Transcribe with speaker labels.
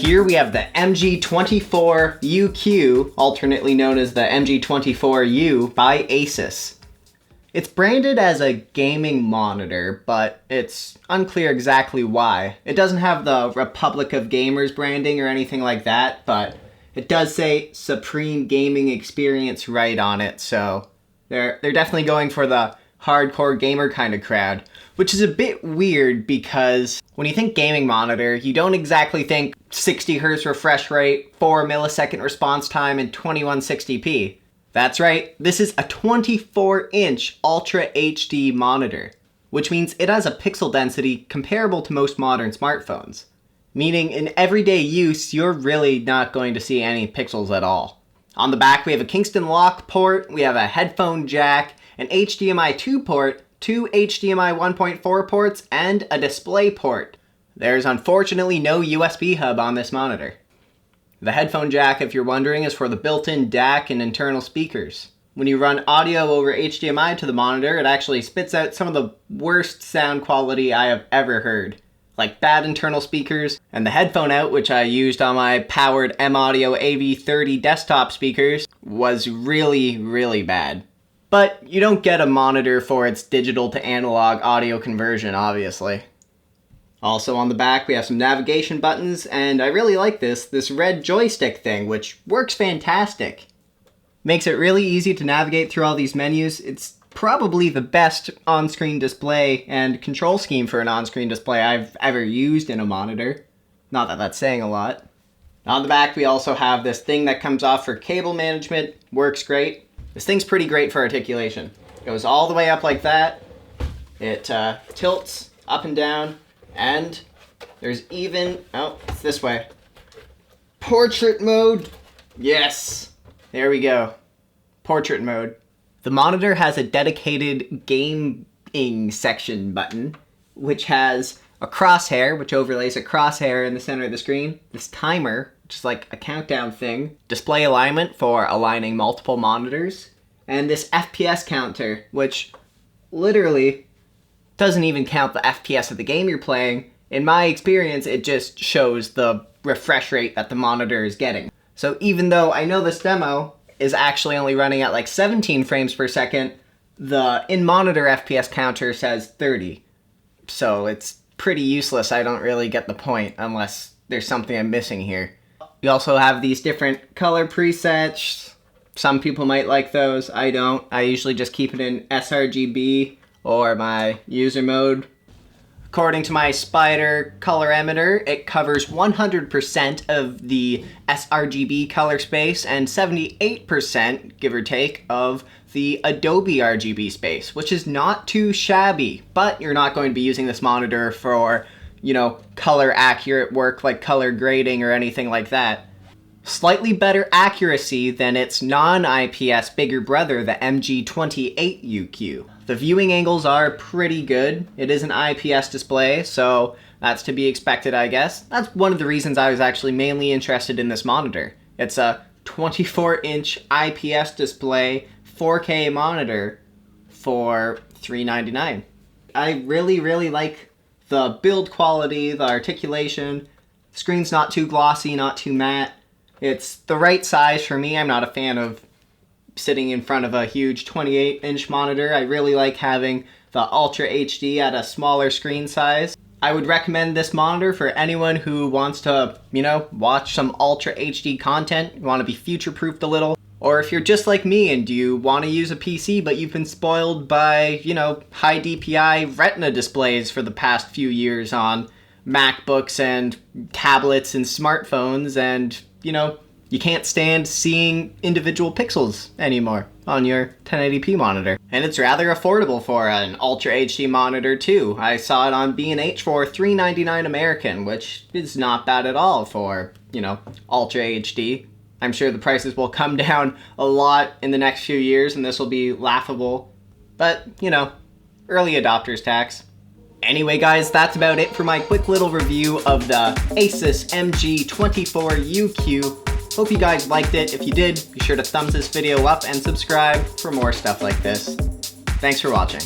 Speaker 1: Here we have the MG24UQ, alternately known as the MG24U by Asus. It's branded as a gaming monitor, but it's unclear exactly why. It doesn't have the Republic of Gamers branding or anything like that, but it does say Supreme Gaming Experience right on it, so they're definitely going for the hardcore gamer kind of crowd, which is a bit weird because when you think gaming monitor, you don't exactly think 60 Hz refresh rate, 4 millisecond response time, and 2160p. That's right, this is a 24-inch Ultra HD monitor, which means it has a pixel density comparable to most modern smartphones. Meaning in everyday use, you're really not going to see any pixels at all. On the back, we have a Kingston lock port, we have a headphone jack, an HDMI 2 port, 2 HDMI 1.4 ports, and a display port. There's unfortunately no USB hub on this monitor. The headphone jack, if you're wondering, is for the built-in DAC and internal speakers. When you run audio over HDMI to the monitor, it actually spits out some of the worst sound quality I have ever heard. Like bad internal speakers, and the headphone out, which I used on my powered M-Audio AV30 desktop speakers, was really bad. But you don't get a monitor for its digital to analog audio conversion, obviously. Also on the back, we have some navigation buttons, and I really like this red joystick thing, which works fantastic. Makes it really easy to navigate through all these menus. It's probably the best on-screen display and control scheme for an on-screen display I've ever used in a monitor. Not that that's saying a lot. On the back, we also have this thing that comes off for cable management. Works great. This thing's pretty great for articulation. It goes all the way up like that. It tilts up and down. And there's even, oh, it's this way. Portrait mode. Yes, there we go. Portrait mode. The monitor has a dedicated gaming section button, which has a crosshair, which overlays a crosshair in the center of the screen. This timer, which is like a countdown thing. Display alignment for aligning multiple monitors. And this FPS counter, which literally doesn't even count the FPS of the game you're playing. In my experience, it just shows the refresh rate that the monitor is getting. So even though I know this demo is actually only running at like 17 frames per second, the in-monitor FPS counter says 30. So it's pretty useless. I don't really get the point unless there's something I'm missing here. We also have these different color presets. Some people might like those. I don't. I usually just keep it in sRGB or my user mode. According to my Spider colorimeter, it covers 100% of the sRGB color space and 78%, give or take, of the Adobe RGB space, which is not too shabby, but you're not going to be using this monitor for, you know, color accurate work like color grading or anything like that. Slightly better accuracy than its non-IPS bigger brother, the MG28UQ. The viewing angles are pretty good. It is an IPS display, so that's to be expected, I guess. That's one of the reasons I was actually mainly interested in this monitor. It's a 24-inch IPS display, 4K monitor for $399. I really like the build quality, the articulation. The screen's not too glossy, not too matte. It's the right size for me. I'm not a fan of sitting in front of a huge 28-inch monitor. I really like having the Ultra HD at a smaller screen size. I would recommend this monitor for anyone who wants to, you know, watch some Ultra HD content, you want to be future-proofed a little, or if you're just like me and you want to use a PC but you've been spoiled by, you know, high DPI Retina displays for the past few years on MacBooks and tablets and smartphones, and you know, you can't stand seeing individual pixels anymore on your 1080p monitor. And it's rather affordable for an Ultra HD monitor too. I saw it on B&H for $399 American, which is not bad at all for, you know, Ultra HD. I'm sure the prices will come down a lot in the next few years and this will be laughable. But, you know, early adopters tax. Anyway guys, that's about it for my quick little review of the Asus MG24UQ. Hope you guys liked it. If you did, be sure to thumbs this video up and subscribe for more stuff like this. Thanks for watching.